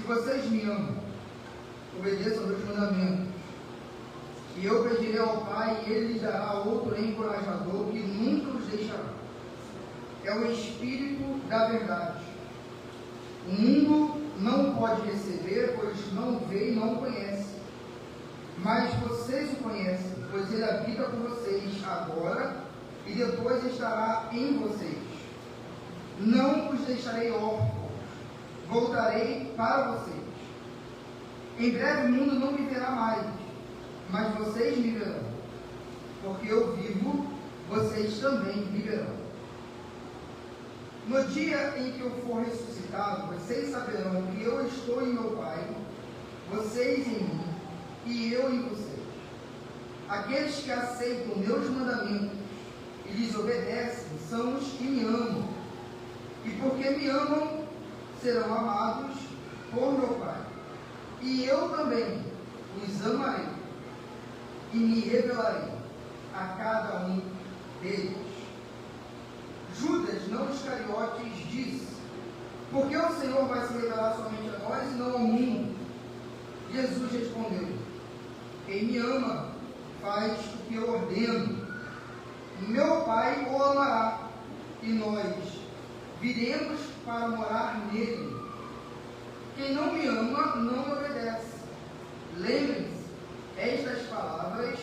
Se vocês me amam, obedeçam aos meus mandamentos. E eu pedirei ao Pai, e Ele lhes dará outro encorajador que nunca os deixará. É o Espírito da verdade. O mundo não pode receber, pois não vê e não conhece. Mas vocês o conhecem, pois Ele habita com vocês agora e depois estará em vocês. Não os deixarei órfãos, voltarei para vocês. Em breve o mundo não me verá mais, mas vocês me verão. Porque eu vivo, vocês também me verão. No dia em que eu for ressuscitado, vocês saberão que eu estou em meu Pai, vocês em mim, e eu em vocês. Aqueles que aceitam meus mandamentos e lhes obedecem são os que me amam. E porque me amam, serão amados por meu Pai. E eu também os amarei e me revelarei a cada um deles. Judas, não Iscariotes, disse: por que o Senhor vai se revelar somente a nós e não ao mundo? Jesus respondeu: quem me ama faz o que eu ordeno. Meu Pai o amará e nós viremos para morar nele. Quem não me ama não me obedece. Lembrem-se, estas palavras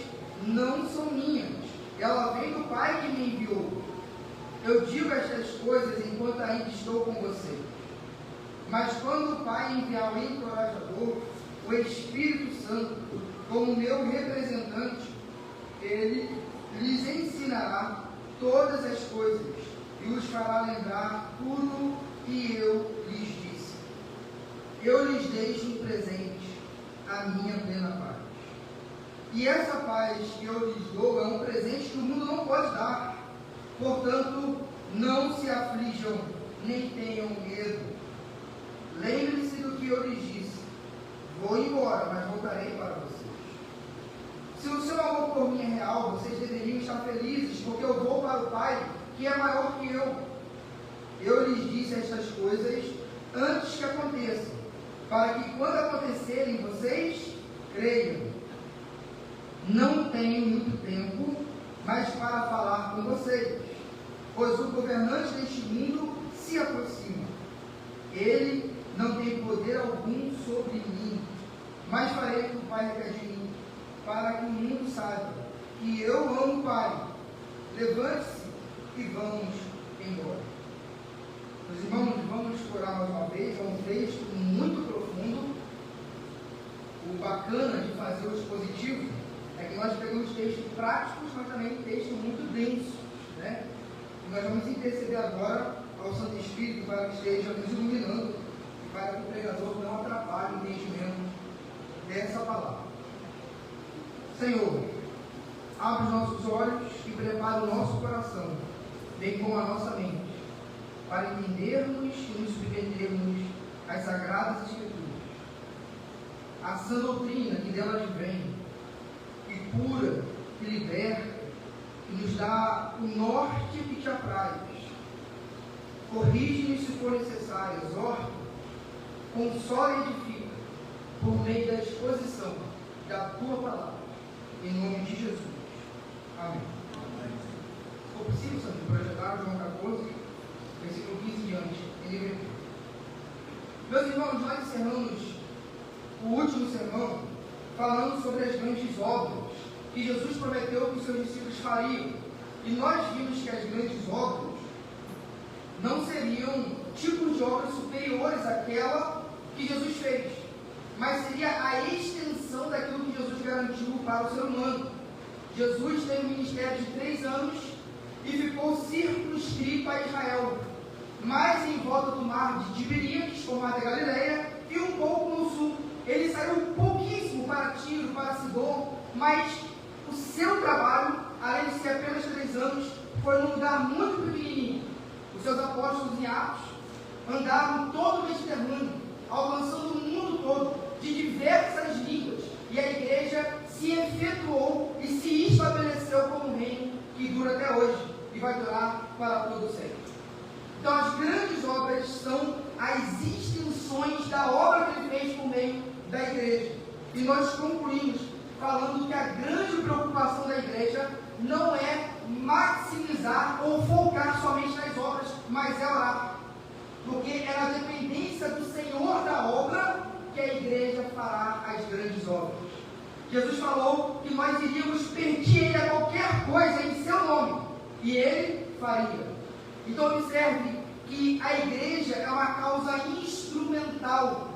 não são minhas, ela vem do Pai que me enviou. Eu digo estas coisas enquanto ainda estou com você. Mas quando o Pai enviar o encorajador, o Espírito Santo, como meu representante, ele lhes ensinará todas as coisas e os fará lembrar tudo que eu lhes disse. Eu lhes deixo um presente, a minha plena paz. E essa paz que eu lhes dou é um presente que o mundo não pode dar. Portanto, não se aflijam, nem tenham medo. Lembre-se do que eu lhes disse. Vou embora, mas voltarei para vocês. Se o seu amor por mim é real, vocês deveriam estar felizes, porque eu vou para o Pai, que é maior que eu. Eu lhes disse estas coisas antes que aconteçam, para que quando acontecerem, vocês creiam. Não tenho muito tempo, mas para falar com vocês, pois o governante deste mundo se aproxima. Ele não tem poder algum sobre mim, mas farei o que o Pai requer de mim, para que o mundo saiba que eu amo o Pai. Levante-se e vamos embora. Meus irmãos, vamos orar mais uma vez. É um texto muito profundo. O bacana de fazer o expositivo é que nós pegamos textos práticos, mas também textos muito densos, né? E nós vamos interceder agora ao Santo Espírito para que esteja nos iluminando e para que o pregador não atrapalhe o entendimento dessa palavra. Senhor, abre os nossos olhos e prepara o nosso coração, bem como a nossa mente, para entendermos e nos submetermos às Sagradas Escrituras. A sã doutrina que delas vem, que cura, que liberta, que nos dá o norte que te apraz. Corrige-nos se for necessário, exorta, consola e edifica, por meio da exposição da tua palavra. Em nome de Jesus. Amém. Se for possível, Santo, projetar João 14, versículo 15 em diante. Meus irmãos, nós encerramos o último sermão falando sobre as grandes obras que Jesus prometeu que os seus discípulos fariam. E nós vimos que as grandes obras não seriam tipos de obras superiores àquela que Jesus fez, mas seria a extensão daquilo que Jesus garantiu para o ser humano. Jesus teve um ministério de 3 anos e ficou circunscrito a Israel, mais em volta do mar de Tiberíades, o mar da Galileia, e um pouco no sul. Ele saiu pouquíssimo para Tiro, para Sidom, mas o seu trabalho, além de ser apenas 3 anos, foi num lugar muito pequenininho. Os seus apóstolos em Atos andaram todo o Mediterrâneo, alcançando o mundo todo, de diversas línguas, e a igreja se efetuou e se estabeleceu como um reino que dura até hoje e vai durar para todo o século. Então as grandes obras são as extensões da obra que ele E nós concluímos falando que a grande preocupação da igreja não é maximizar ou focar somente nas obras, mas é orar. Porque é na dependência do Senhor da obra que a igreja fará as grandes obras. Jesus falou que nós iríamos pedir Ele a qualquer coisa em seu nome, e Ele faria. Então observe que a igreja é uma causa instrumental,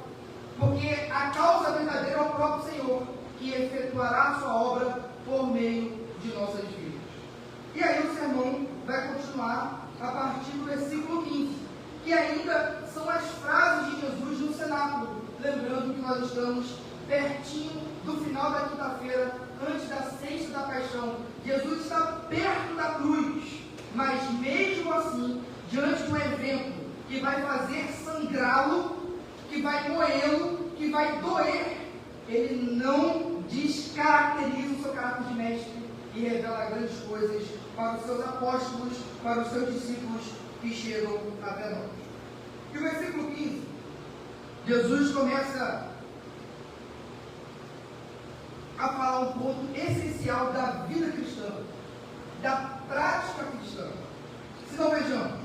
porque a causa verdadeira é o próprio Senhor, que efetuará a sua obra por meio de nossas vidas. E aí o sermão vai continuar a partir do versículo 15, que ainda são as frases de Jesus no cenáculo, lembrando que nós estamos pertinho do final da quinta-feira, antes da sexta da paixão. Jesus está perto da cruz, mas mesmo assim, diante de um evento que vai fazer sangrá-lo, que vai moê-lo, que vai doer, ele não descaracteriza o seu caráter de mestre e revela grandes coisas para os seus apóstolos, para os seus discípulos que chegam até nós. E o versículo 15, Jesus começa a falar um ponto essencial da vida cristã, da prática cristã. Se não, vejamos,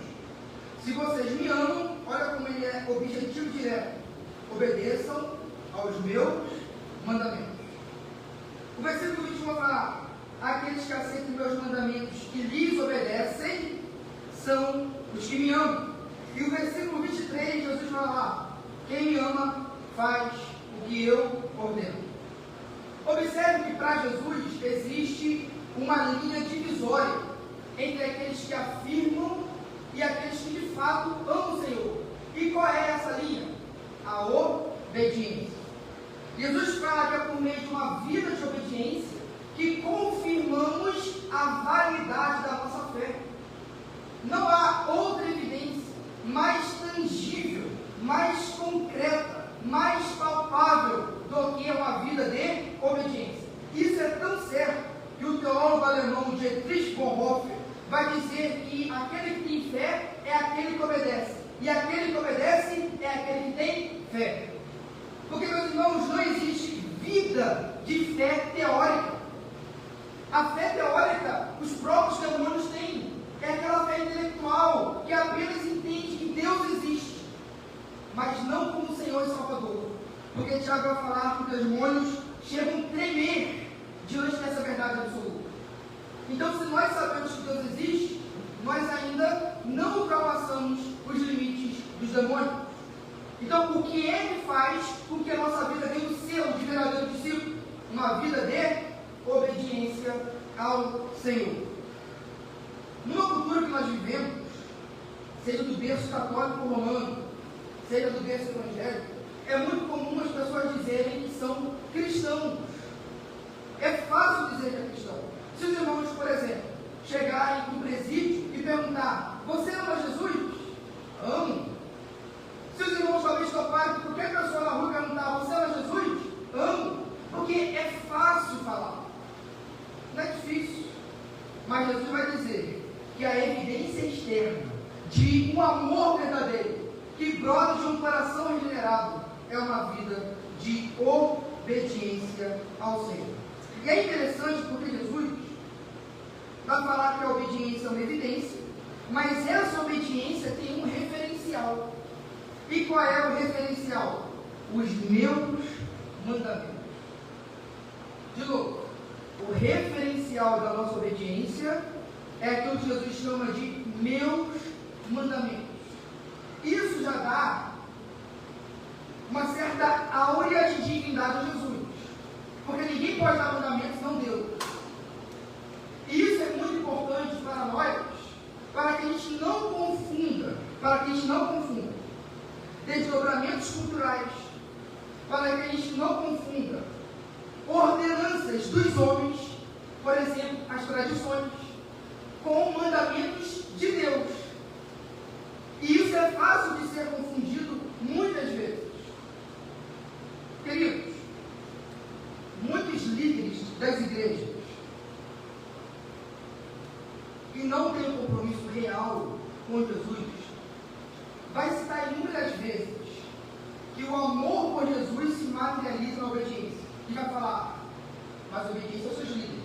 se vocês me amam, olha como ele é objetivo direto: obedeçam aos meus mandamentos. O versículo 21 vai falar: aqueles que aceitam meus mandamentos e lhes obedecem são os que me amam. E o versículo 23, Jesus vai falar: quem me ama faz o que eu ordeno. Observe que para Jesus existe uma linha divisória entre aqueles que afirmam e aqueles que de fato amam o Senhor. E qual é essa linha? A obediência. Jesus fala que é por meio de uma vida de obediência que confirmamos a validade da nossa fé. Não há outra evidência mais tangível, mais concreta, mais palpável do que uma vida de obediência. Isso é tão certo que o teólogo alemão Dietrich Bonhoeffer vai dizer que aquele que tem fé é aquele que obedece, e aquele que obedece é aquele que tem fé. Porque, meus irmãos, não existe vida de fé teórica. A fé teórica, os próprios demônios têm. É aquela fé intelectual que apenas entende que Deus existe, mas não como Senhor e Salvador. Porque Tiago vai falar que os demônios chegam a tremer diante dessa verdade absoluta. Então, se nós sabemos que Deus existe, nós ainda não ultrapassamos os limites dos demônios. Então, o que ele faz com que a nossa vida tenha o selo de verdadeiro discípulo? Uma vida de obediência ao Senhor. Numa cultura que nós vivemos, seja do berço católico romano, seja do berço evangélico, é muito comum as pessoas dizerem que são cristãos. É fácil dizer que é cristão. Se os irmãos, por exemplo, chegarem no presídio e perguntar: você ama Jesus? Amo. Se os irmãos talvez toparem, qualquer pessoa na rua perguntar: você ama Jesus? Amo. Porque é fácil falar. Não é difícil. Mas Jesus vai dizer que a evidência externa de um amor verdadeiro, que brota de um coração regenerado, é uma vida de obediência ao Senhor. E é interessante porque Jesus vai falar que a obediência é uma evidência, mas essa obediência tem um referencial. E qual é o referencial? Os meus mandamentos. De novo, o referencial da nossa obediência é aquilo que Jesus chama de meus mandamentos. Isso já dá uma certa áurea de divindade a Jesus, porque ninguém pode dar mandamentos, não Deus. E isso é muito importante para nós, para que a gente não confunda, desdobramentos culturais, para que a gente não confunda ordenanças dos homens, por exemplo, as tradições, com mandamentos de Deus. E isso é fácil de ser confundido muitas vezes. Queridos, muitos líderes das igrejas que não têm um compromisso real com Jesus, vai citar inúmeras vezes que o amor por Jesus se materializa na obediência. e vai falar, mas obediência aos seus líderes.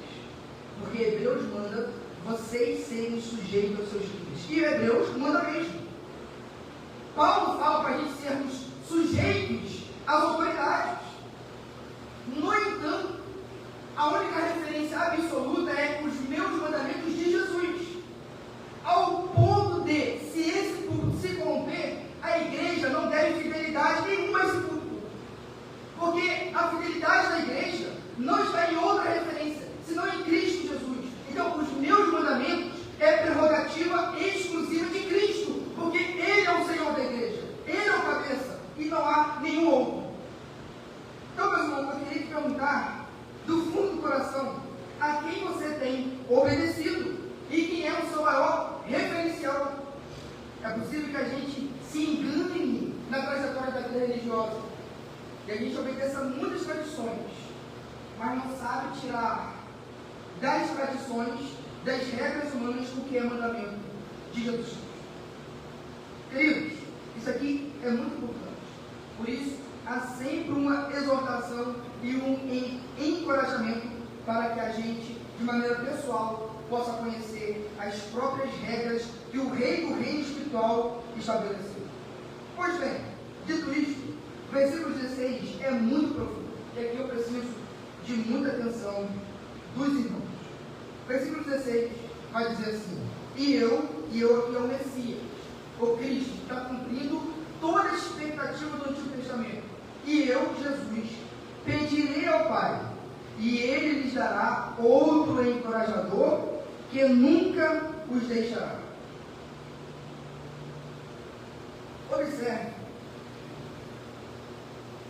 Porque Hebreus manda vocês serem sujeitos aos seus líderes. E Hebreus manda mesmo. Paulo fala para a gente sermos sujeitos às autoridades. No entanto, a única referência absoluta é os meus mandamentos de Jesus. Ao ponto de, se esse culto se corromper, a igreja não deve fidelidade nenhuma a esse culto. Porque a fidelidade da igreja não está em outra referência, senão em Cristo Jesus. Então, os meus mandamentos é prerrogativa exclusiva de Cristo, porque Ele é o Senhor da igreja, Ele é o cabeça, e não há nenhum outro. Então, meus irmãos, eu queria te perguntar, do fundo do coração, a quem você tem obedecido e quem é o seu maior referencial. É possível que a gente se engane na trajetória da vida religiosa e a gente obedeça muitas tradições, mas não sabe tirar das tradições, das regras humanas, o que é mandamento de Jesus Cristo. Queridos, isso aqui é muito importante. Por isso, há sempre uma exortação e um encorajamento para que a gente, de maneira pessoal, possa conhecer as próprias regras que o rei do reino espiritual estabeleceu. Pois bem, dito isto, o versículo 16 é muito profundo, e aqui eu preciso de muita atenção dos irmãos. O versículo 16 vai dizer assim: e eu aqui é o Messias, o Cristo, que está cumprindo toda a expectativa do Antigo Testamento. E eu, Jesus, pedirei ao Pai, e Ele lhes dará outro encorajador, que nunca os deixará. Observe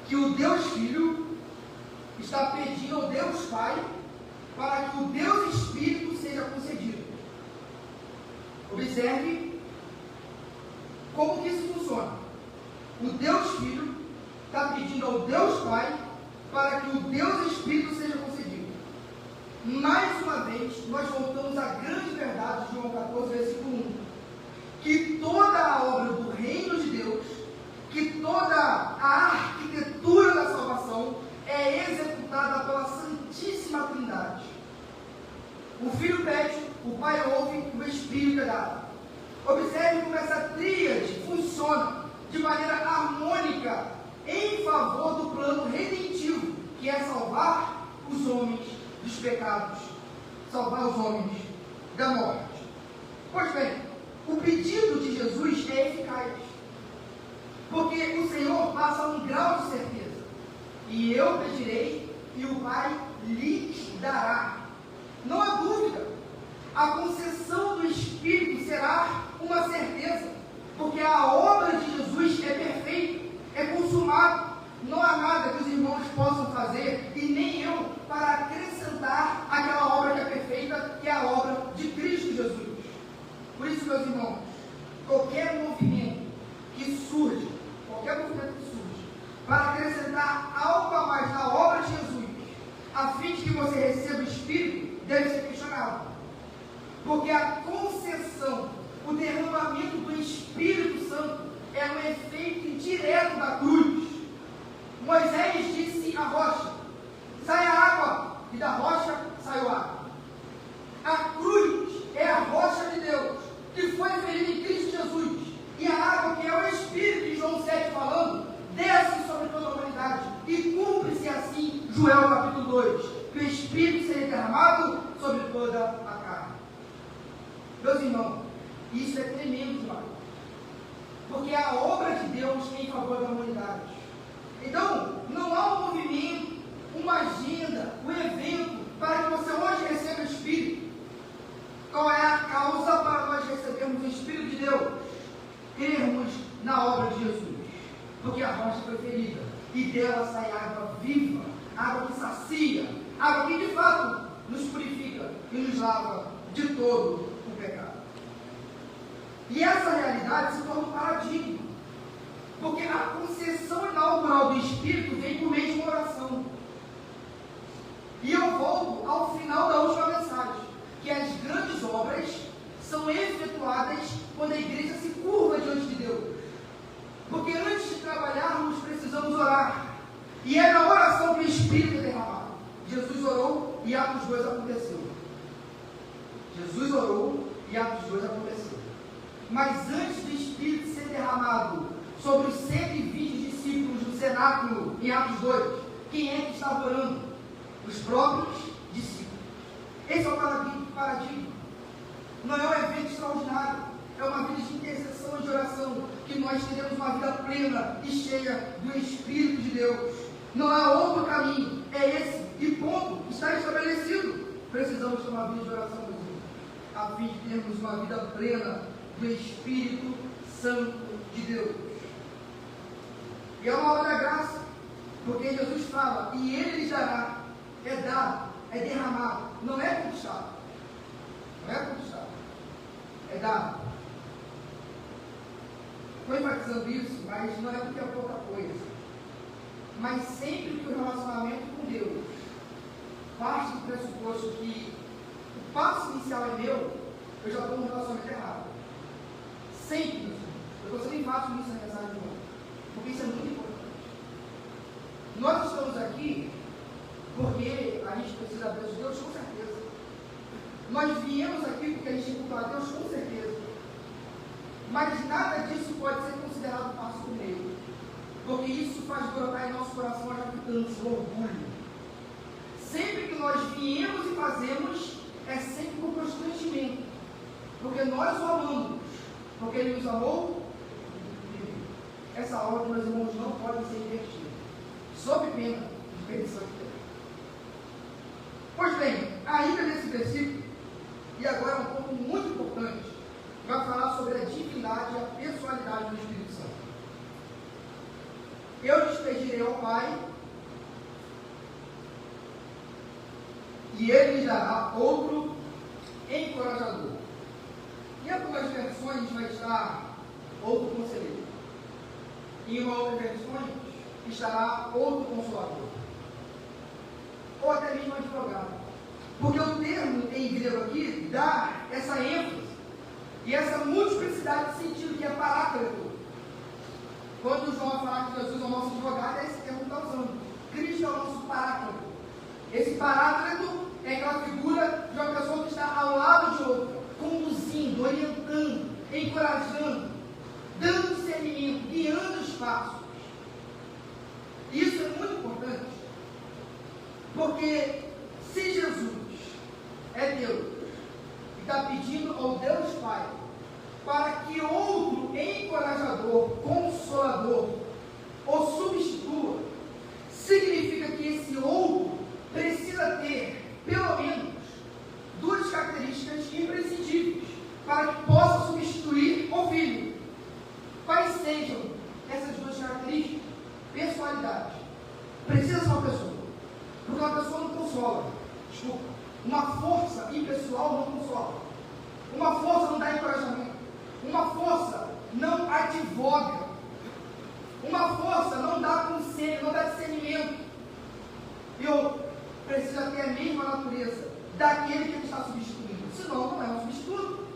que o Deus Filho está pedindo ao Deus Pai para que o Deus Espírito seja concedido. Observe como que isso funciona. O Deus Filho está pedindo ao Deus Pai para que o Deus Espírito seja concedido. Mais uma vez, nós voltamos à grande verdade de João 14, versículo 1. Que toda a obra do reino de Deus, que toda a arquitetura da salvação é executada pela Santíssima Trindade. O Filho pede, o Pai ouve, o Espírito é dado. Observe como essa tríade funciona de maneira harmônica em favor do plano redentivo, que é salvar os homens dos pecados, salvar os homens da morte. Pois bem, o pedido de Jesus é eficaz, porque o Senhor passa um grau de certeza. E eu pedirei, e o Pai lhes dará. Não há dúvida, a concessão do Espírito será uma certeza, porque a obra de Jesus é perfeita, é consumada. Não há nada que os irmãos possam fazer, e nem eu, para acrescentar aquela obra que é perfeita, que é a obra de Cristo Jesus. Por isso, meus irmãos, qualquer movimento que surge, para acrescentar algo a mais na obra de Jesus, a fim de que você receba o Espírito, deve ser questionado. Porque a concessão, o derramamento do Espírito Santo é um efeito indireto da cruz. Moisés disse à rocha: sai a água, e da rocha saiu água. A cruz é a rocha de Deus, que foi ferida em Cristo Jesus. E a água, que é o Espírito de João 7 falando, desce sobre toda a humanidade. E cumpre-se assim Joel capítulo 2, que o Espírito seja derramado sobre toda a carne. Meus irmãos, isso é tremendo demais, porque é a obra de Deus em favor da humanidade. Então, não há um movimento, uma agenda, um evento para que você hoje receba o Espírito. Qual é a causa para nós recebermos o Espírito de Deus? Crermos na obra de Jesus, porque a rocha foi ferida e dela sai água viva, água que sacia, água que de fato nos purifica e nos lava de todo o pecado. E essa realidade se torna um paradigma, porque a concessão inaugural do Espírito vem por meio de uma oração. E eu volto ao final da última mensagem, que as grandes obras são efetuadas quando a igreja se curva diante de Deus. Porque antes de trabalharmos, precisamos orar. E é na oração que o Espírito é derramado. Jesus orou e Atos 2 aconteceu. Mas antes do Espírito ser derramado sobre os 120 discípulos do cenáculo em Atos 2, quem é que estava orando? Os próprios discípulos. Esse é o paradigma. Não é um evento extraordinário, é uma vida de intercessão e de oração, que nós teremos uma vida plena e cheia do Espírito de Deus. Não há outro caminho, é esse, e ponto, está estabelecido. Precisamos ter uma vida de oração, meus irmãos, a fim de termos uma vida plena do Espírito Santo de Deus. E é uma obra da graça, porque Jesus fala, e Ele lhes dará, é dado, é derramado, não é conquistado. Não é conquistado, é dado. Estou enfatizando isso, mas não é porque é pouca coisa. Mas sempre que o relacionamento com Deus parte do pressuposto que o passo inicial é meu, eu já estou num relacionamento errado. Sempre. Eu estou sendo enfático nisso na mensagem de hoje, porque isso é muito importante. Nós estamos aqui porque a gente precisa abrir os Deus, com certeza. Nós viemos aqui porque a gente cultua a Deus, com certeza. Mas nada disso pode ser considerado passo do meio, porque isso faz brotar em nosso coração a jactância, o orgulho. Sempre que nós viemos e fazemos, é sempre com constrangimento, porque nós o amamos, porque Ele nos amou. Essa obra, meus irmãos, não pode ser invertida, sob pena de perdição de Deus. Pois bem, ainda nesse versículo, e agora um ponto muito importante, vai falar sobre a divindade e a pessoalidade do Espírito Santo. Eu lhes pedirei ao Pai, e Ele lhes dará outro encorajador. Em algumas versões vai estar outro conselheiro. Em uma outra versão estará outro consolador. Ou até mesmo advogado. Porque o termo em grego aqui dá essa ênfase e essa multiplicidade de sentido, que é paráclito. Quando João fala que Jesus é o nosso advogado, é esse termo que está usando. Cristo é o nosso paráclito. Esse paráclito é aquela figura de uma pessoa que está ao lado de outra, conduzindo, orientando, encorajando, dando discernimento, guiando os passos. Isso é muito importante, porque se Jesus é Deus e está pedindo ao Deus Pai para que outro encorajador, consolador, o substitua, significa que esse outro precisa ter, pelo menos, duas características imprescindíveis para que possa substituir o Filho. Quais sejam essas duas características? Personalidade. Precisa ser uma pessoa, porque uma pessoa não consola. Desculpa. Uma força impessoal não consola. Uma força não dá encorajamento. Uma força não advoga. Uma força não dá conselho, não dá discernimento. E outra, precisa ter a mesma natureza daquele que ele está substituindo. Senão não é um substituto.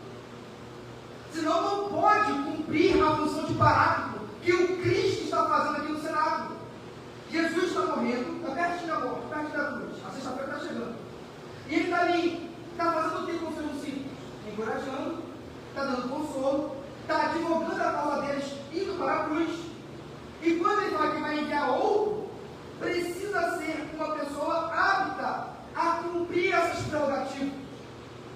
Senão não pode cumprir a função de paráclito que o Cristo está fazendo aqui no cenáculo. Jesus está morrendo, está perto da morte, perto da cruz. A sexta-feira está chegando. E ele está ali, está fazendo o que com os seus discípulos? Encorajando, está dando consolo, está advogando a causa deles, indo para a cruz. E quando ele fala que vai enviar outro, precisa ser uma pessoa apta a cumprir essas prerrogativas.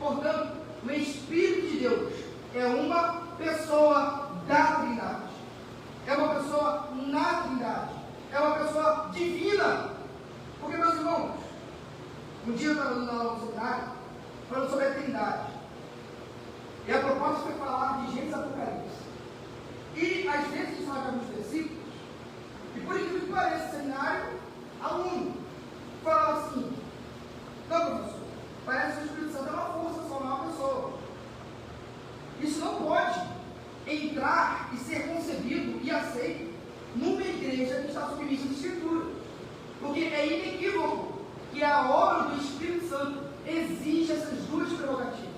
Portanto, o Espírito de Deus é uma pessoa da Trindade. É uma pessoa na Trindade. É uma pessoa divina. Porque, meus irmãos, um dia eu estava dando aula no seminário, falando sobre a Trindade. E a proposta foi falar de Gênesis e Apocalipse. E, às vezes, a gente fala de alguns versículos, e por incrível que pareça, o seminário, aluno, falava assim: não, professor, parece que o Espírito Santo é uma força, só não é uma pessoa. Isso não pode entrar e ser concebido e aceito numa igreja que está submissa às Escrituras. Porque é inequívoco que a obra do Espírito Santo exige essas duas prerrogativas: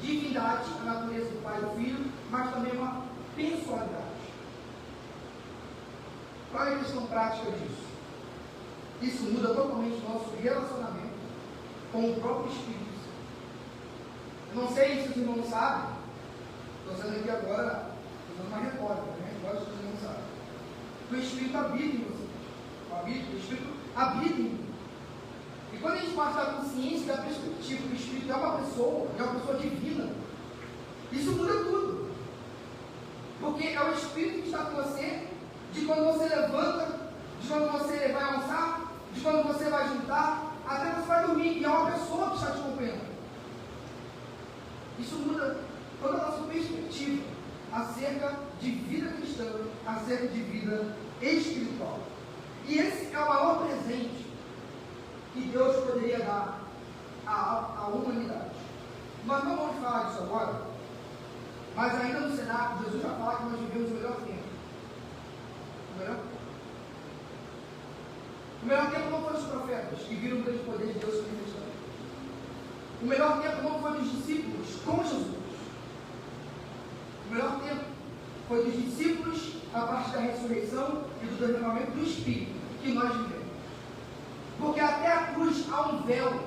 divindade, a natureza do Pai e do Filho, mas também uma pessoalidade. Qual é a questão prática disso? Isso muda totalmente o nosso relacionamento com o próprio Espírito Santo. Não sei se os irmãos sabem, estou sendo aqui agora, usando uma retórica, né? Agora os irmãos sabem. O Espírito habita em você. O Espírito habita em mim. E quando a gente parte da consciência, da perspectiva que o Espírito é uma pessoa divina, isso muda tudo. Porque é o Espírito que está com você, de quando você levanta, de quando você vai almoçar, de quando você vai juntar, até você vai dormir, e é uma pessoa que está te acompanhando. Isso muda toda a nossa perspectiva acerca de vida cristã, acerca de vida espiritual. E esse é o maior presente que Deus poderia dar à humanidade. Nós não vamos falar disso agora, mas ainda no cenário, Jesus já fala que nós vivemos o melhor tempo. O melhor tempo não foi os profetas, que viram o grande poder de Deus se manifestando. O melhor tempo não foi dos discípulos com Jesus. O melhor tempo foi dos discípulos a partir da ressurreição e do derramamento do Espírito que nós vivemos. Porque até a cruz há um véu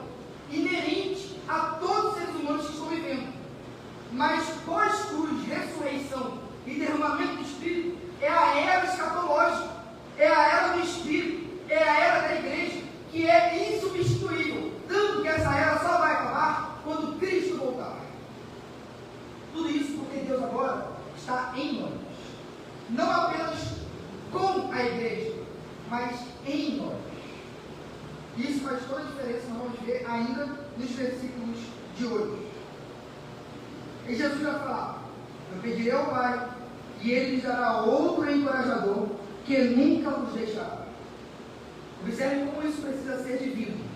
inerente a todos os seres humanos que estão vivendo. Mas pós-cruz, ressurreição e derramamento do Espírito é a era escatológica, é a era do Espírito, é a era da igreja, que é insubstituível. Tanto que essa era só vai acabar quando Cristo voltar. Tudo isso porque Deus agora está em nós. Não apenas com a igreja, mas em nós. Isso faz toda a diferença, nós vamos ver ainda nos versículos de hoje. E Jesus vai falar: eu pedirei ao Pai, e Ele lhes dará outro encorajador, que nunca vos deixará. Observe como isso precisa ser divino.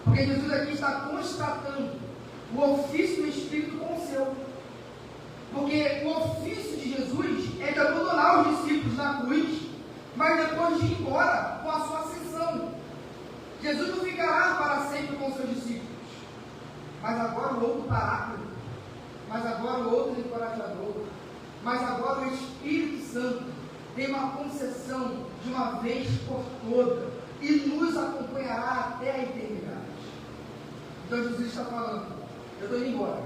Porque Jesus aqui está constatando o ofício do Espírito com o seu. Porque o ofício de Jesus é de abandonar os discípulos na cruz, mas depois de ir embora com a sua ascensão. Jesus não ficará para sempre com seus discípulos, mas agora o outro paráclito, mas agora o outro encorajador, mas agora o Espírito Santo tem uma concessão de uma vez por toda e nos acompanhará até a eternidade. Então Jesus está falando: eu estou indo embora,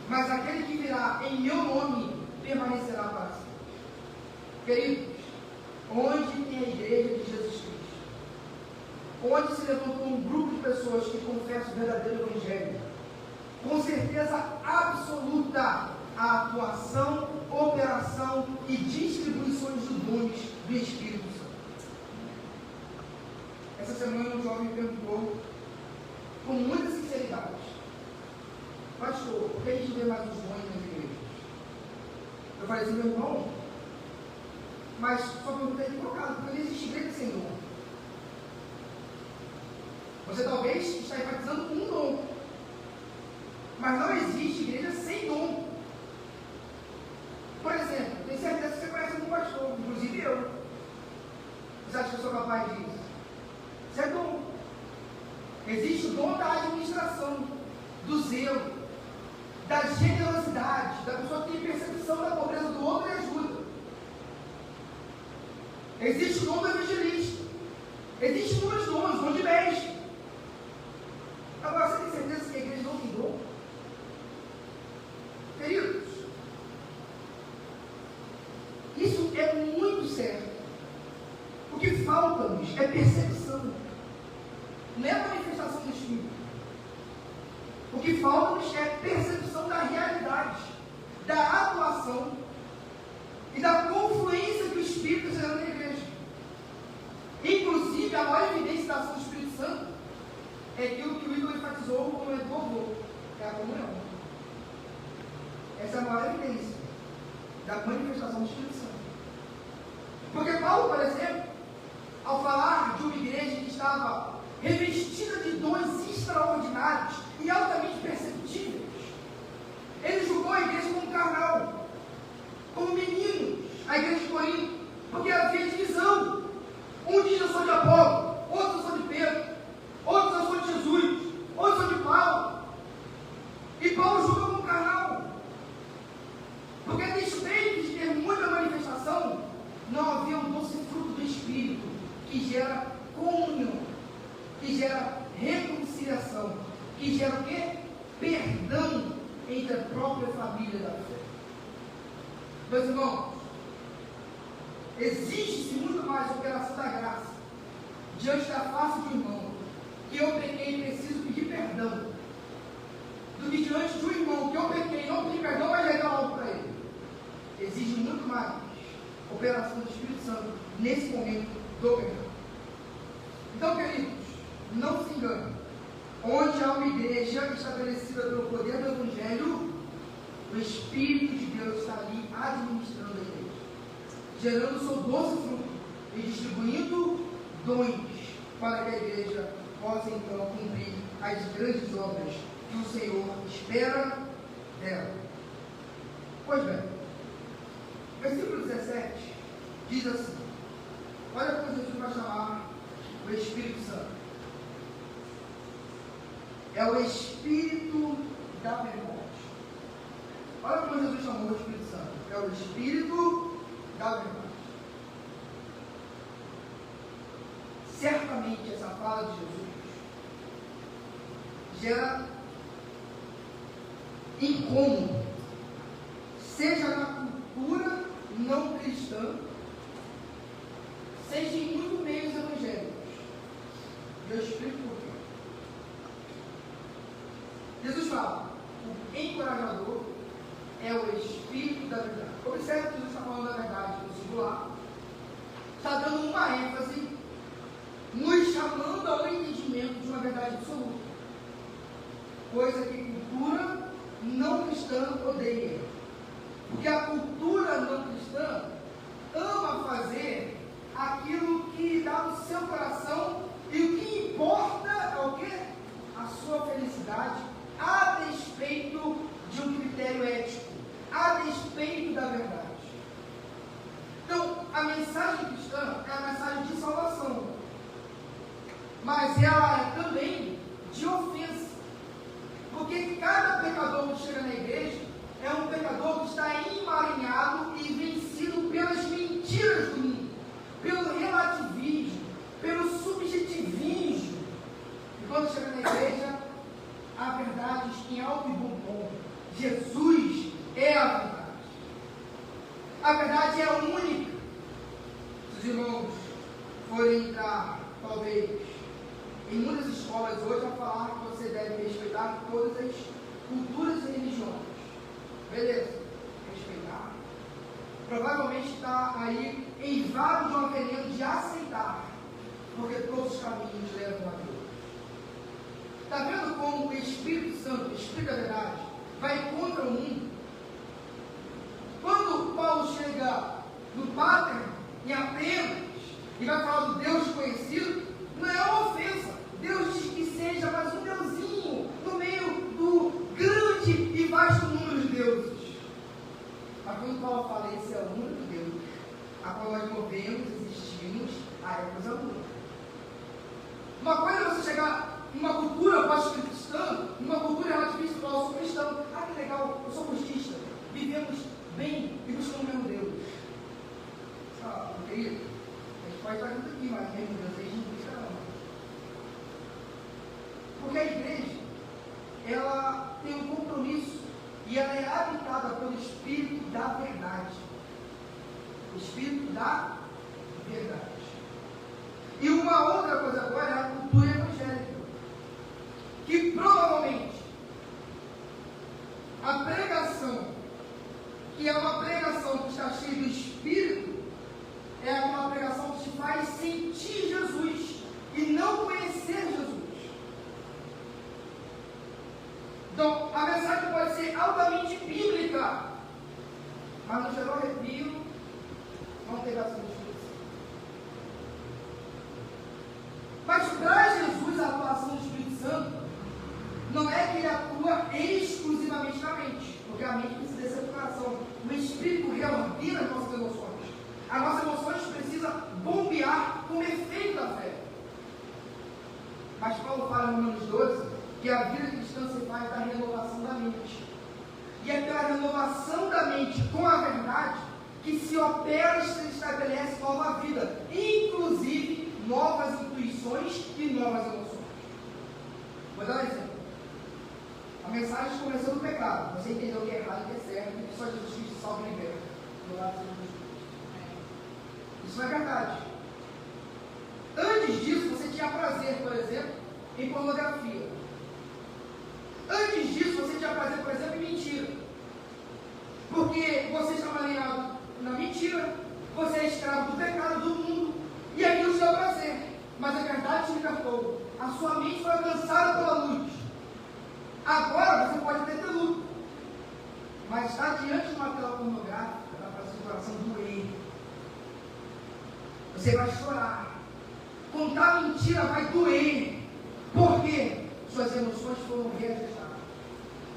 mas aquele que virá em meu nome permanecerá para sempre. Queridos, onde tem a igreja de Jesus Cristo? Onde se levantou um grupo de pessoas que confessam o verdadeiro Evangelho, com certeza absoluta, a atuação, operação e distribuições dos dons do Espírito Santo. Essa semana um jovem perguntou, com muita sinceridade: pastor, por que a gente vê mais os dons nas igrejas? Eu falei assim: meu irmão, mas sua pergunta é equivocada, porque não existe igreja sem dom. Você talvez está enfatizando com um dom, mas não existe igreja sem dom. Por exemplo, tenho certeza que você conhece algum pastor, inclusive eu. Você acha que eu sou capaz disso? Isso é dom. Existe o dom da administração, do zelo, da generosidade, da pessoa que tem percepção da pobreza do outro e ajuda. Existe o dom do evangelista. Existem muitos dons, dom de mestre. Agora, você tem certeza que a igreja não tem dom? Queridos, isso é muito sério. O que falta-nos é percepção, não é a manifestação do Espírito. O que falta-nos é percepção da realidade, da atuação e da confluência do Espírito está na igreja. Inclusive, a maior evidência da ação do Espírito Santo é aquilo que o Igor enfatizou como é louvor, é a comunhão. Essa é a maior evidência da manifestação do Espírito Santo. Porque Paulo, por exemplo, ao falar de uma igreja que estava revestida de dons extraordinários e altamente perceptíveis, ele julgou a igreja como carnal, como menino, a igreja de Corinto, porque havia divisão. Um diz: eu sou de Apolo, outro eu sou de Pedro, outros eu sou de Jesus, outros eu sou de Paulo. E Paulo julga como carnal, porque a despeito de ter muita manifestação, não havia um doce fruto do Espírito que gera comunhão, que gera reconciliação, que gera o quê? Perdão entre a própria família da fé. Meus irmãos, exige-se muito mais a operação da graça diante da face de um irmão, que eu pequei e preciso pedir perdão, do que diante de um irmão que eu pequei e não pedi perdão, mas levar algo para ele. Exige muito mais a operação do Espírito Santo nesse momento do perdão. Então, queridos, não se engane. Onde há uma igreja estabelecida pelo poder do Evangelho, o Espírito de Deus está ali administrando a igreja, gerando seu doce fruto e distribuindo dons para que a igreja possa então cumprir as grandes obras que o Senhor espera dela. Pois bem, versículo 17 diz assim: olha como Jesus vai chamar o Espírito Santo. É o Espírito da verdade. Olha como Jesus chamou o Espírito Santo. É o Espírito da verdade. Certamente essa fala de Jesus gera incômodo, seja na cultura não cristã, seja em muitos meios evangélicos. Eu explico por quê. Jesus fala, o encorajador é o Espírito da verdade. Observe que Jesus está falando da verdade no singular, está dando uma ênfase, nos chamando ao entendimento de uma verdade absoluta, coisa que cultura não cristã odeia, porque a cultura não cristã ama fazer aquilo que dá no seu coração, e o que importa é o quê? A sua felicidade, a despeito de um critério ético, a despeito da verdade. Então, a mensagem cristã é a mensagem de salvação, mas ela é também de ofensa, porque cada pecador que chega na igreja é um pecador que está emaranhado e vencido pelas mentiras do mundo, pelo relativismo, pelo subjetivismo. E quando chega na igreja, a verdade está em alto e bom tom. Jesus é a verdade. A verdade é a única. Se os irmãos forem entrar, talvez, em muitas escolas hoje, a falar que você deve respeitar todas as culturas e religiões. Beleza, respeitar. Provavelmente está aí enviado de uma veneno de aceitar, porque todos os caminhos levam a Deus. Está vendo como o Espírito Santo, o Espírito da verdade, vai contra o mundo? Quando Paulo chega no Pater, em Atenas, e vai falar do Deus conhecido, não é uma ofensa. Deus diz que seja mais um deusinho no meio do grande e vasto número de deuses. Mas quando Paulo fala, esse é o único Deus a qual nós movemos, existimos, aí é coisa boa. Uma coisa é você chegar numa cultura pós-cristã, numa cultura relativista, falar, eu sou cristão, que legal, eu sou budista, vivemos bem e buscamos o mesmo Deus. Meu querido, a gente pode estar junto aqui, mas mesmo Deus, a gente não busca não. Porque a igreja, ela tem um compromisso e ela é habitada pelo Espírito da verdade. O Espírito da verdade. E uma outra coisa agora é a cultura evangélica, que provavelmente a pregação, que é uma pregação que está cheia do Espírito, é uma pregação que te faz sentir Jesus e não conhecer Jesus. Então, a mensagem pode ser altamente bíblica, mas não gerou arrepio, não teve ação do Espírito Santo. Mas para Jesus, a atuação do Espírito Santo não é que ele atua exclusivamente na mente, porque a mente precisa descer do coração. O Espírito reordena as nossas emoções. As nossas emoções precisam bombear como efeito da fé. Mas Paulo fala em Romanos 12 que a vida cristã se faz da renovação da mente. E é pela renovação da mente com a verdade que se opera e se estabelece nova vida, inclusive novas intuições e novas emoções. Vou dar um exemplo. A mensagem começou no pecado. Você entendeu o que é errado e o que é certo, e que só Jesus Cristo salva e liberta. Isso é verdade. Antes disso, você tinha prazer, por exemplo, em pornografia. Antes disso, você tinha prazer, por exemplo, em mentira. Porque você estava alinhado na mentira, você é escravo do pecado do mundo, e aquilo te dá prazer. Mas a verdade te libertou. A sua mente foi alcançada pela luz. Agora você pode até ter lucro, mas está diante de uma tela pornográfica, dá para seu coração doer. Você vai chorar. Contar mentira vai doer. Por quê? Suas emoções foram reajustadas.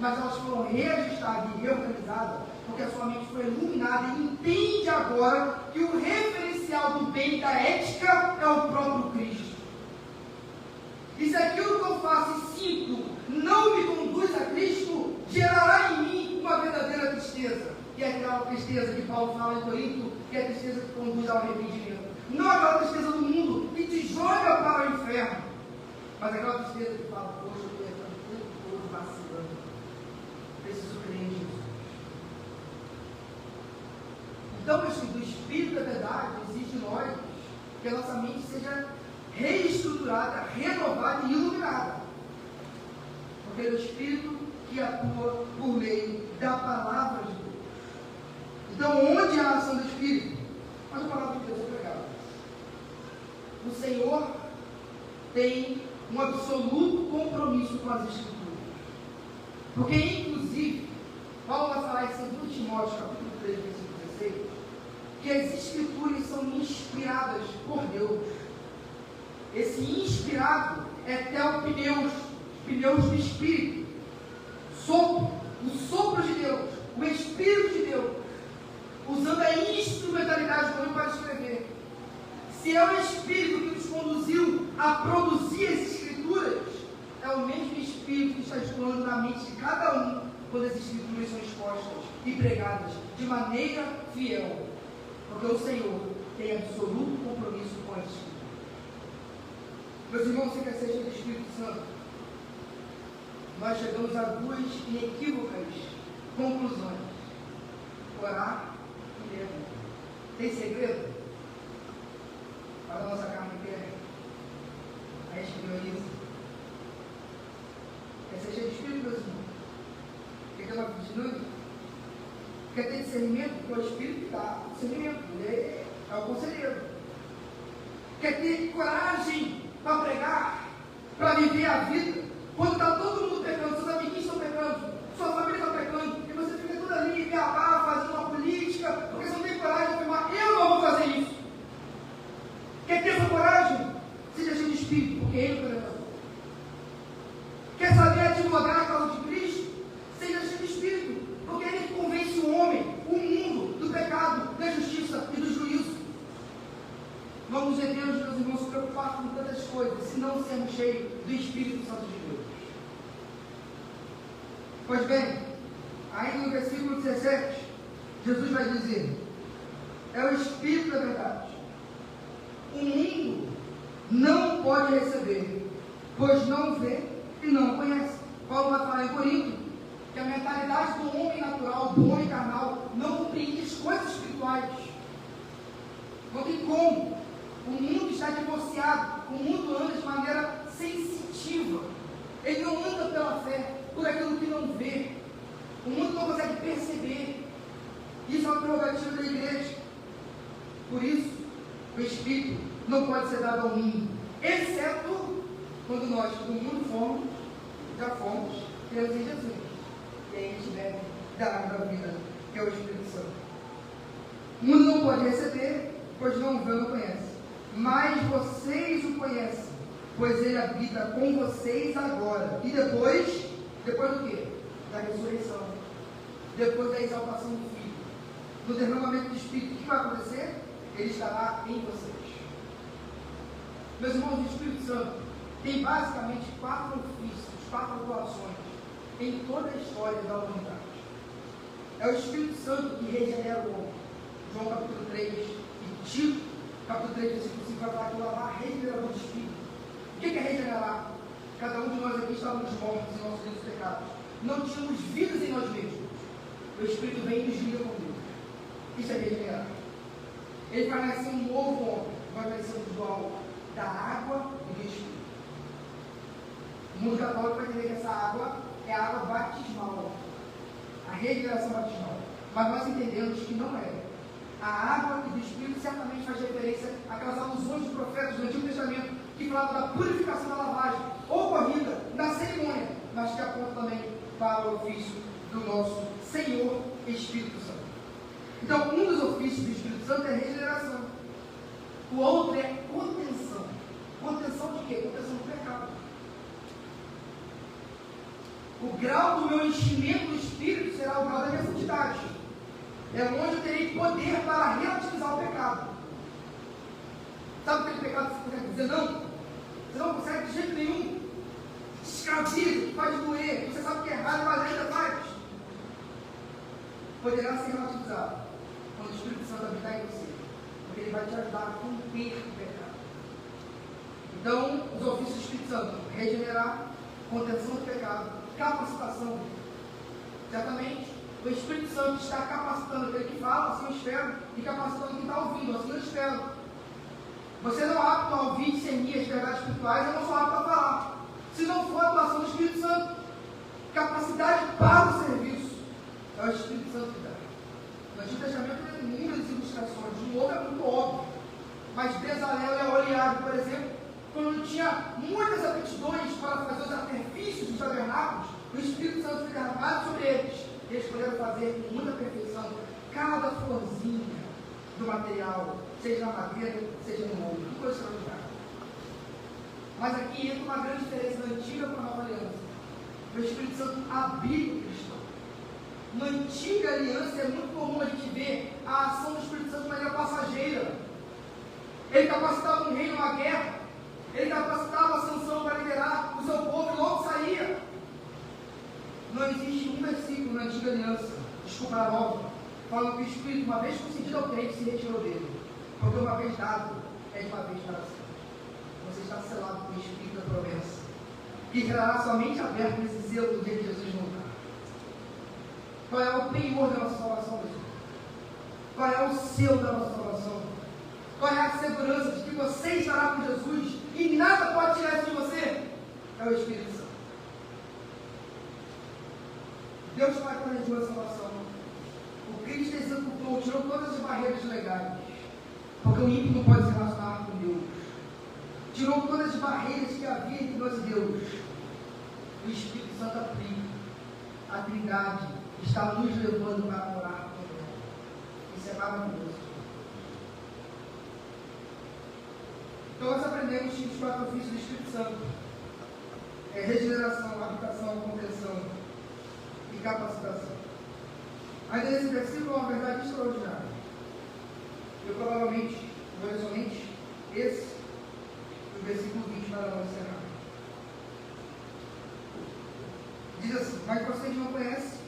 Mas elas foram reajustadas e reorganizadas porque a sua mente foi iluminada e entende agora que o referencial do bem e da ética é o próprio Cristo. E se aquilo que eu faço e sinto não me conduz a Cristo, gerará em mim uma verdadeira tristeza. Que é aquela tristeza que Paulo fala em Corinto, que é a tristeza que conduz ao arrependimento. Não aquela tristeza do mundo que te joga para o inferno, mas aquela tristeza que fala, poxa, eu estou entrando o tempo todo vacilando. Preciso crer em Jesus. Então, do Espírito da verdade, exige de nós que a nossa mente seja reestruturada, renovada e iluminada. Porque é o Espírito que atua por meio da palavra de Deus. Então, onde há a ação do Espírito? Mas a palavra de Deus é pregada. O Senhor tem um absoluto compromisso com as Escrituras. Porque, inclusive, Paulo vai falar isso em 2 Timóteo, capítulo 3, versículo 16, que as Escrituras são inspiradas por Deus. Esse inspirado é teopneus, pneus do Espírito, sopro, o sopro de Deus, o Espírito de Deus, usando a instrumentalidade do homem para escrever. Se é o Espírito que nos conduziu a produzir as Escrituras, é o mesmo Espírito que está explorando na mente de cada um quando as Escrituras são expostas e pregadas de maneira fiel, porque o Senhor tem absoluto compromisso com as Escrituras. Meus irmãos, você quer ser cheio do Espírito Santo? Nós chegamos a 2 inequívocas conclusões: orar e ler. Tem segredo? Para a nossa carne quer. A gente prioriza. Quer ser cheio de Espírito, meus irmãos? Quer que ela continue? Quer ter discernimento? Porque o Espírito dá discernimento. Ele é o conselheiro. Quer ter coragem para pregar, para viver a vida, quando está todo mundo pecando, seus amiguinhos estão pecando, sua família está pecando, e você fica tudo ali, beabá, fazendo uma política, porque você não tem coragem de afirmar, eu não vou fazer isso. Quer ter essa coragem? Seja cheio de Espírito, porque Ele é o libertador. Quer saber advogar a causa de Cristo? Seja cheio de Espírito, porque Ele convence o homem, o mundo, do pecado, da justiça e do juízo. Vamos ver Deus, meus irmãos, se preocupar com tantas coisas, se não sermos cheios do Espírito Santo de Deus. Pois bem, ainda no versículo 17, Jesus vai dizer: é o Espírito da verdade. O mundo não pode receber, pois não vê e não conhece. Paulo vai falar em Corinto que a mentalidade do homem natural, do homem carnal, não compreende as coisas espirituais. Não tem como. O mundo está divorciado. O mundo anda de maneira sensitiva. Ele não anda pela fé, por aquilo que não vê. O mundo não consegue perceber. Isso é uma prerrogativa da igreja. Por isso, o Espírito não pode ser dado ao mundo, exceto quando nós do mundo já fomos, temos em Jesus. E aí a gente deve dar da vida, que é o Espírito Santo. O mundo não pode receber, pois não vê, não conhece. Mas vocês o conhecem, pois ele habita com vocês agora. E depois do quê? Da ressurreição. Depois da exaltação do Filho. No derramamento do Espírito, o que vai acontecer? Ele estará em vocês. Meus irmãos, o Espírito Santo tem basicamente 4 ofícios, 4 atuações em toda a história da humanidade. É o Espírito Santo que regenera o homem. João capítulo 3 e Tito capítulo 3, versículo 5 vai falar que o lavar regenerador do Espírito. O que é regenerar? Cada um de nós aqui estávamos mortos em nossos pecados. não tínhamos vidas em nós mesmos. O Espírito vem e nos liga com Deus. Isso é regenerar. Ele vai nascer um novo homem. Vai nascer um dual da água e do Espírito. O mundo católico vai entender que essa água é a água batismal. A regeneração batismal. Mas nós entendemos que não é. A água do Espírito certamente faz referência àquelas alusões dos profetas do Antigo Testamento que falavam da purificação da lavagem ocorrida na cerimônia, mas que aponta também para o ofício do nosso Senhor Espírito Santo. Então, um dos ofícios do Espírito Santo é a regeneração. O outro é contenção. Contenção de quê? Contenção do pecado. O grau do meu enchimento do Espírito será o grau da minha santidade. É onde eu terei poder para relativizar o pecado. Sabe aquele pecado que você consegue dizer não? Você não consegue de jeito nenhum. Escraviza, faz doer. Você sabe que é errado, mas ainda faz. Poderá ser relativizado quando o Espírito Santo habitar em você. Porque ele vai te ajudar a cumprir o pecado. Então, os ofícios do Espírito Santo: regenerar, contenção do pecado, capacitação. Certamente, o Espírito Santo está capacitando aquele que fala, assim eu espero, e capacitando quem está ouvindo, assim eu espero. Você não é apto a ouvir e discernir as verdades espirituais, eu não sou apto a falar. Se não for a atuação do Espírito Santo, capacidade para o serviço, é o Espírito Santo que dá. No Antigo Testamento tem inúmeras ilustrações, de novo é muito óbvio. Mas Bezalel e Aholiabe, por exemplo, quando tinha muitas aptidões para fazer os artifícios dos tabernáculos, o Espírito Santo foi derramado sobre eles. Eles puderam fazer com muita perfeição cada florzinha do material, seja na madeira, seja no ouro. Que coisa extraordinária. Mas aqui entra uma grande diferença da antiga para a nova aliança. O Espírito Santo habita o cristão. Na antiga aliança é muito comum a gente ver a ação do Espírito Santo de maneira passageira. Ele capacitava um rei numa guerra. Ele capacitava a Sansão para liderar o seu povo e logo saía. Não existe um versículo na antiga aliança, desculpa a nova, falando que o Espírito, uma vez concedido ao crente, se retirou dele. Porque uma vez dado, é de uma vez para sempre. Você está selado com o Espírito da promessa, que será somente aberto nesse zelo do dia que Jesus voltar. Qual é o penhor da nossa salvação, meu Deus? Qual é o selo da nossa salvação? Qual é a segurança de que você estará com Jesus e nada pode tirar isso de você? É o Espírito Santo. Deus Pai planejou a salvação. O Cristo executou, tirou todas as barreiras legais. Porque o ímpio não pode se relacionar com Deus. Tirou todas as barreiras que havia entre nós e Deus. O Espírito Santo aplica. A Trindade está nos levando para morar com Ele. Isso é maravilhoso. Então nós aprendemos os 4 ofícios do Espírito Santo. É regeneração, habitação, contenção e capacitação. Ainda nesse versículo, uma verdade extraordinária. Eu provavelmente vou ler somente esse, o versículo 20, para não encerrar. Diz assim: mas vocês não conhecem,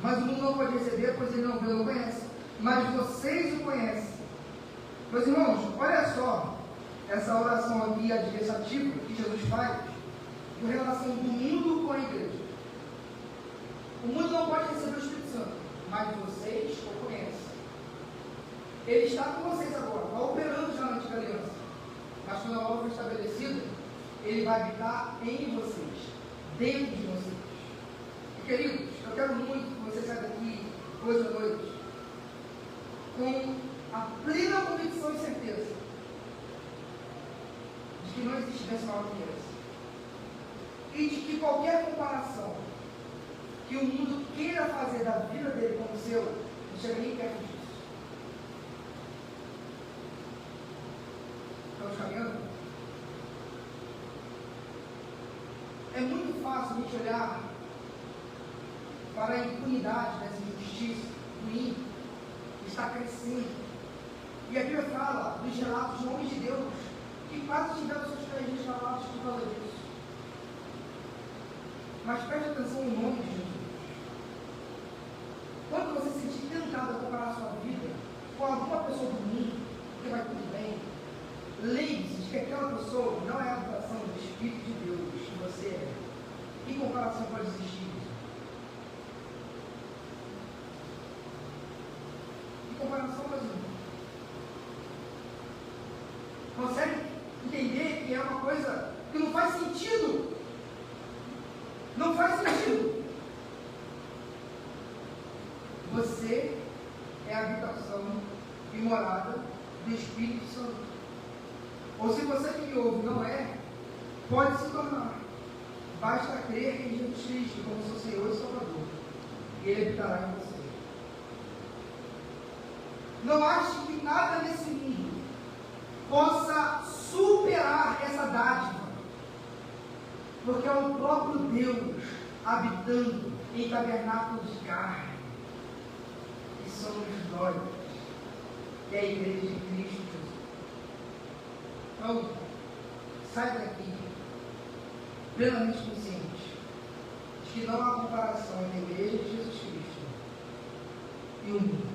mas o mundo não pode receber, pois ele não vê, não conhece. Mas vocês o conhecem. Meus irmãos, olha só essa oração aqui adversativa que Jesus faz em relação do mundo com a igreja. O mundo não pode receber o Espírito Santo, mas vocês o conhecem. Ele está com vocês agora, está operando já na antiga aliança. Mas quando a obra for estabelecida, ele vai habitar em vocês, dentro de vocês. E queridos, eu quero muito que você saia daqui hoje à noite com a plena convicção e certeza de que não existe bênção maior que essa. E de que qualquer comparação que o mundo queira fazer da vida dele como seu, não chega nem perto disso. Estamos caminhando? É muito fácil a gente olhar para a impunidade dessa injustiça, do ímpio, que está crescendo. E a Bíblia fala dos relatos de homens de Deus que quase tiveram seus pés falados por causa disso. Mas preste atenção no nome de Jesus. Quando você se sentir tentado a comparar a sua vida com alguma pessoa do mundo, que vai tudo bem, lembre-se de que aquela pessoa não é a habitação do Espírito de Deus que você é. Que comparação pode existir? Que comparação, meus irmãos? Consegue entender que é uma coisa que não faz sentido? Não faz sentido. Você é a habitação e morada do Espírito Santo. Ou se você que me ouve não é, pode se tornar. Basta crer em Jesus Cristo como seu Senhor e Salvador. E Ele habitará em você. Não ache que nada nesse mundo possa superar essa dádiva. Porque é o próprio Deus habitando em tabernáculos de carne. Que somos nós. Que é a igreja de Cristo Jesus. Então, sai daqui plenamente consciente de que não há comparação entre a igreja de Jesus Cristo e o mundo.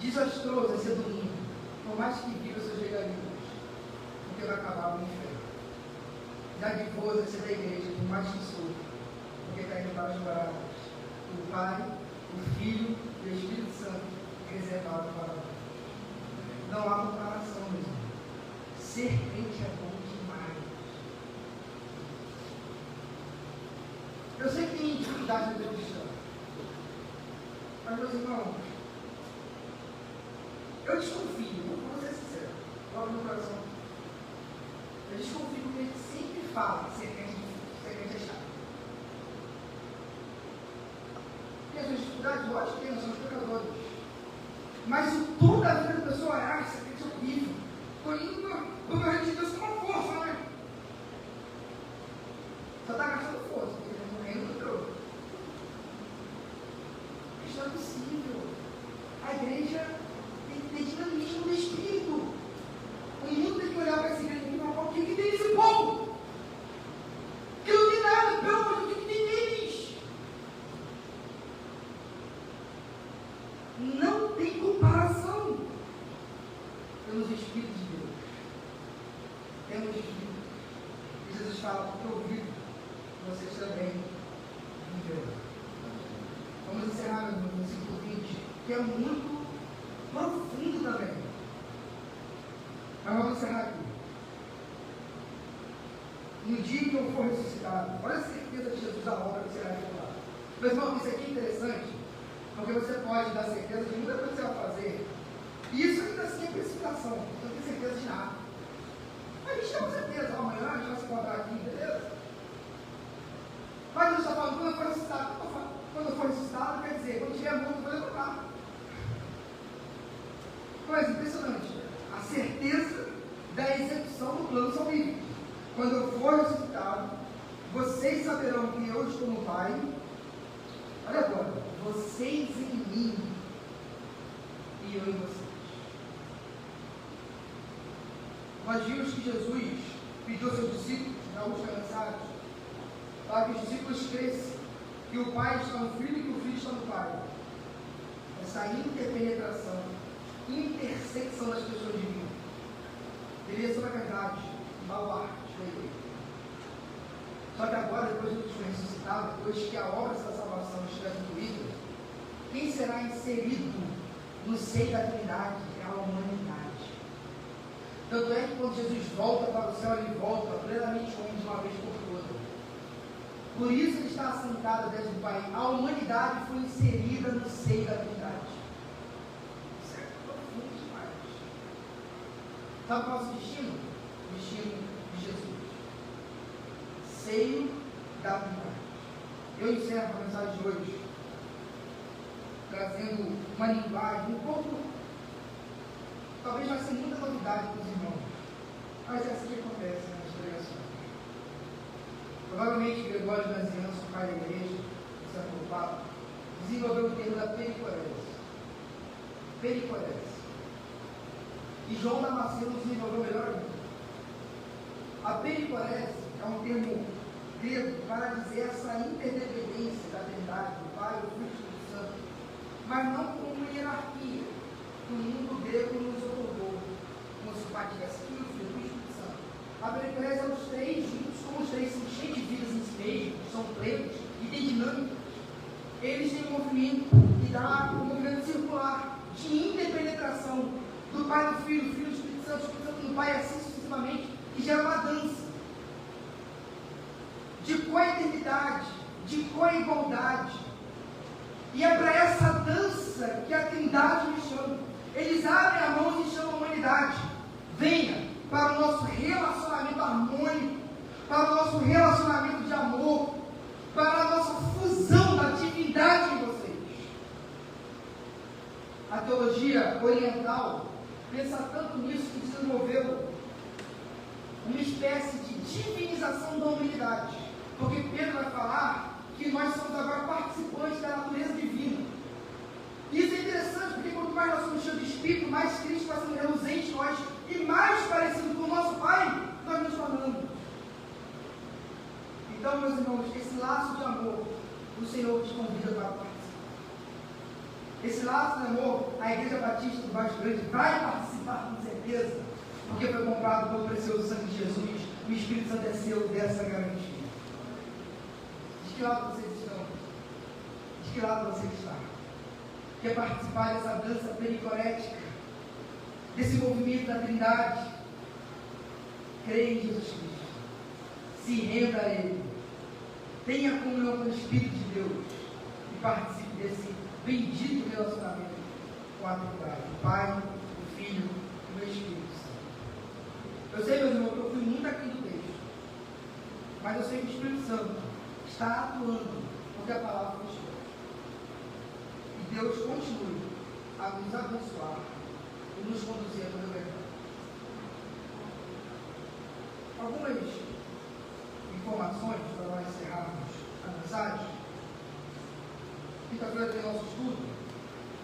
Desastroso é ser do mundo, por mais que viva seus regalias, porque vai acabar no inferno. Dadivoso é ser da igreja, por mais que sofra, porque cai para as moradas. O Pai, o Filho e o Espírito Santo reservado para nós. Não há comparação, meus irmãos. Ser crente é bom demais. Eu sei que tem dificuldade na vida cristã. Mas, meus irmãos, eu desconfio, vou ser sincero, logo no coração. Eu desconfio porque a gente sempre fala que ser crente é chato. Tem as suas dificuldades? Lógico que tem, nós somos pecadores. Mas o tom da vida da pessoa é, ser crente é horrível. Estou indo no meu reino de Deus com uma força, né? Só está gastando força, porque no reino do Deus. Isso não é possível. A igreja tem que ter dinamismo do Espírito. O mundo tem que olhar para essa igreja e falar, o que tem nesse povo? Que não tem nada, pelo amor de Deus, o que tem neles? Não tem comparação pelos Espíritos de Deus. Temos Espíritos. E Jesus fala, porque eu vivo, vocês também viverão. Vamos encerrar no versículo 20, que é muito profundo também. Mas vamos encerrar aqui. No dia que eu for ressuscitado, olha a certeza de Jesus da obra que será revelada. Mas, irmão, isso aqui é interessante, porque você pode dar certeza de muita coisa que você vai fazer. E isso ainda assim é precipitação, você não tem certeza de nada. Mas a gente tem uma certeza, amanhã a gente vai se encontrar aqui, beleza? Mas a gente está falando, quando eu for ressuscitado, quando eu for ressuscitado, quer dizer, quando tiver morto, eu vou levantar. Coisa impressionante. A certeza da execução do plano salvífico. Quando eu for ressuscitado, vocês saberão que eu estou no Pai. Olha agora, vocês em mim e eu em vocês. Nós vimos que Jesus pediu aos seus discípulos, na última mensagem, para que os discípulos cresçam, que o Pai está no Filho e que o Filho está no Pai. Essa interpenetração, intersecção das pessoas divinas, deveria ser uma verdade, um baluarte da igreja. Só que agora, depois de Jesus ressuscitado, depois que a obra da salvação estiver concluída, quem será inserido no seio da Trindade é a humanidade. Tanto é que quando Jesus volta para o céu, ele volta plenamente homem de uma vez por todas. Por isso ele está assentado desde o Pai. A humanidade foi inserida no seio da Trindade. Isso é profundo demais. Sabe qual é o nosso destino? O destino de Jesus. Seio da Trindade. Eu encerro a mensagem de hoje trazendo uma linguagem um pouco, talvez vai ser muita novidade para os irmãos, mas é assim que acontece nas pregações. Provavelmente Gregório Nazianzo, o pai da igreja, o Santo Papa, desenvolveu o termo da pericorese. Pericorese. E João Damasceno desenvolveu melhor ainda. A pericorese é um termo grego para dizer essa interdependência da Trindade, do Pai, do Filho e do Espírito Santo, mas não como uma hierarquia que o mundo grego nos otorgou, como se o Pai tivesse Filho, Filho e Espírito Santo. A pericorese é os três juntos, como os três são cheios de vidas em si mesmo, eles têm um movimento que dá um movimento circular de interpenetração do Pai, do Filho, do Filho, do Espírito Santo do Pai, assim sucessivamente, que gera uma dança de coeternidade, de coigualdade. E é para essa dança que a Trindade me chama. Eles abrem a mão e chamam a humanidade. Venha para o nosso relacionamento harmônico, para o nosso relacionamento de amor, para a nossa fusão da divindade em vocês. A teologia oriental pensa tanto nisso que desenvolveu uma espécie de divinização da humanidade. Porque Pedro vai falar que nós somos agora participantes da natureza divina. Isso é interessante, porque quanto mais nós somos cheios de Espírito, mais Cristo vai sendo reluzente em nós, e mais parecido com o nosso Pai, nós nos tornamos. Então, meus irmãos, esse laço de amor, o Senhor te convida para participar. Esse laço de amor, a Igreja Batista do Baixo Grande vai participar com certeza, porque foi comprado pelo precioso sangue de Jesus, o Espírito Santo é seu dessa garantia. De que lado vocês estão? De que lado você está? Quer participar dessa dança pericorética, desse movimento da Trindade? Creia em Jesus Cristo, se renda a Ele, tenha comunhão com o Espírito de Deus e participe desse bendito relacionamento com a Trindade, o Pai, o Filho e o Espírito Santo. Eu sei, meus irmãos, que eu fui muito aqui do texto, mas eu sei que o Espírito Santo está atuando porque a palavra foi escrita. E Deus continue a nos abençoar e nos conduzir a toda a verdade. Algumas informações para nós encerrarmos a mensagem. Quinta-feira tem nosso estudo.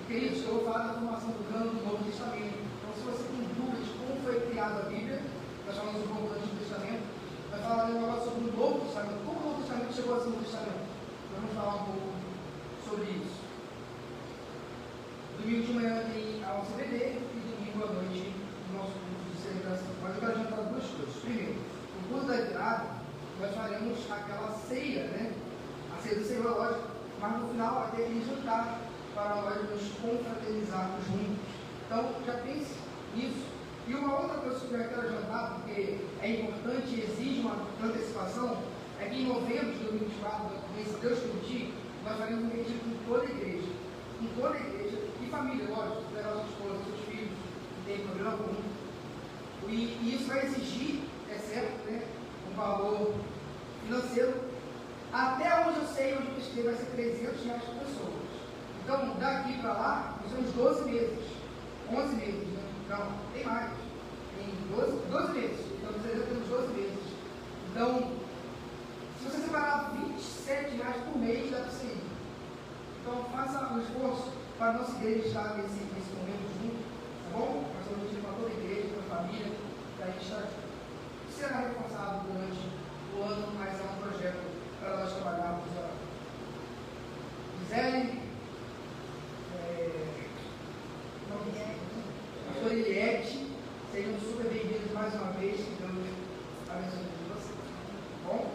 E, queridos, eu vou falar da formação do cano do Novo Testamento. Então, se você tem dúvidas de como foi criada a Bíblia, nós falamos um pouco do Antigo Testamento, nós falaremos agora sobre o Novo Testamento. Como o Novo Testamento chegou a ser o Novo Testamento? Nós vamos falar um pouco sobre isso. Domingo de manhã tem a nossa CBD e domingo à noite o nosso curso de celebração. Mas eu quero adiantar duas coisas. Primeiro, no curso da virada, nós faremos aquela ceia, né? A ceia do Senhor, lógico, mas no final vai ter aquele jantar para nós nos confraternizarmos juntos. Então, já pense nisso. E uma outra coisa que eu quero adiantar, porque é importante e exige uma antecipação, é que em novembro de 2024, se Deus permitir, nós faremos um retiro com toda a igreja. Com toda a igreja e família, lógico, levar sua esposa, seus filhos, não tem problema algum. E isso vai exigir, é certo, né, um valor financeiro. Até onde eu sei, onde eu pesquei, vai ser R$300 por pessoa. Então, daqui para lá, nós temos 12 meses. 11 meses, né? Não, tem mais. Tem 12 meses. Então, nós temos 12 meses. Então, se você separar R$27 por mês, dá para você ir. Então, faça um esforço para a nossa igreja estar nesse momento junto, tá bom? Nós vamos pedir para toda a igreja, para a família, para a gente estar junto. Será reforçado durante o ano, mas é um projeto para nós trabalharmos. Gisele, pastor Eliette, sejam super bem-vindos mais uma vez, que Deus abençoe vocês. Tá bom?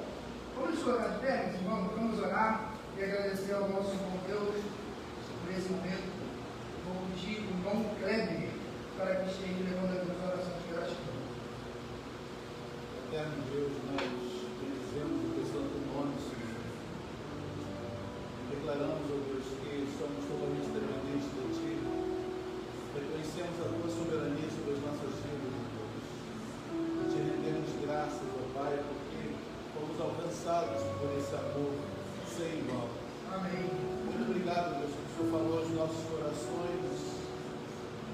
Vamos nos colocar de pé, meus irmãos, vamos orar e agradecer ao nosso bom Deus por esse momento. Vou pedir o irmão Kleber para que esteja levando as duas orações de gratidão. Eterno Deus, nós bendizemos o teu santo nome, Senhor. Declaramos, ó Deus, que somos totalmente dependentes de Ti. Reconhecemos a Tua soberania sobre as nossas vidas, ó Deus. E Te rendemos graças, ó Pai, porque fomos alcançados por esse amor sem igual. Amém. Muito obrigado, Deus, porque o Senhor falou aos nossos corações.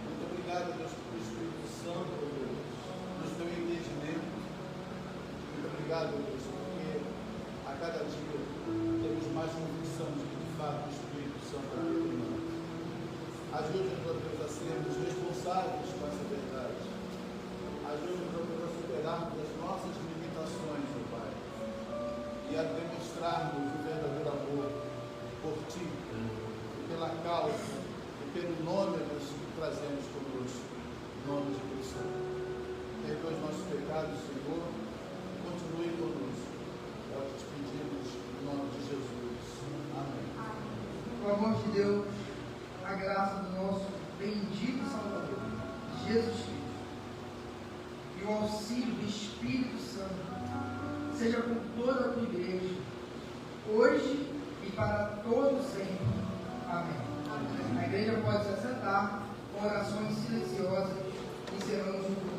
Muito obrigado, Deus, pelo Espírito Santo, ó Deus, nos teu entendimento. Muito obrigado, Deus, porque a cada dia temos mais convicção de que, de fato, o Espírito Santo é em nós. Ajude-nos, ó Deus, a sermos responsáveis com essa verdade. Ajude-nos, ó Deus, a superarmos as nossas limitações, ó Pai, e a demonstrarmos o verdadeiro amor por Ti, pela causa e pelo nome, Deus, que trazemos conosco, em nome de Cristo. Perdoa os nossos pecados, Senhor, e continue conosco. Nós te pedimos em nome de Jesus. Amém. Deus, a graça do nosso bendito Salvador, Jesus Cristo, e o auxílio do Espírito Santo seja com toda a tua igreja, hoje e para todo sempre. Amém. A igreja pode se assentar com orações silenciosas, encerramos o culto.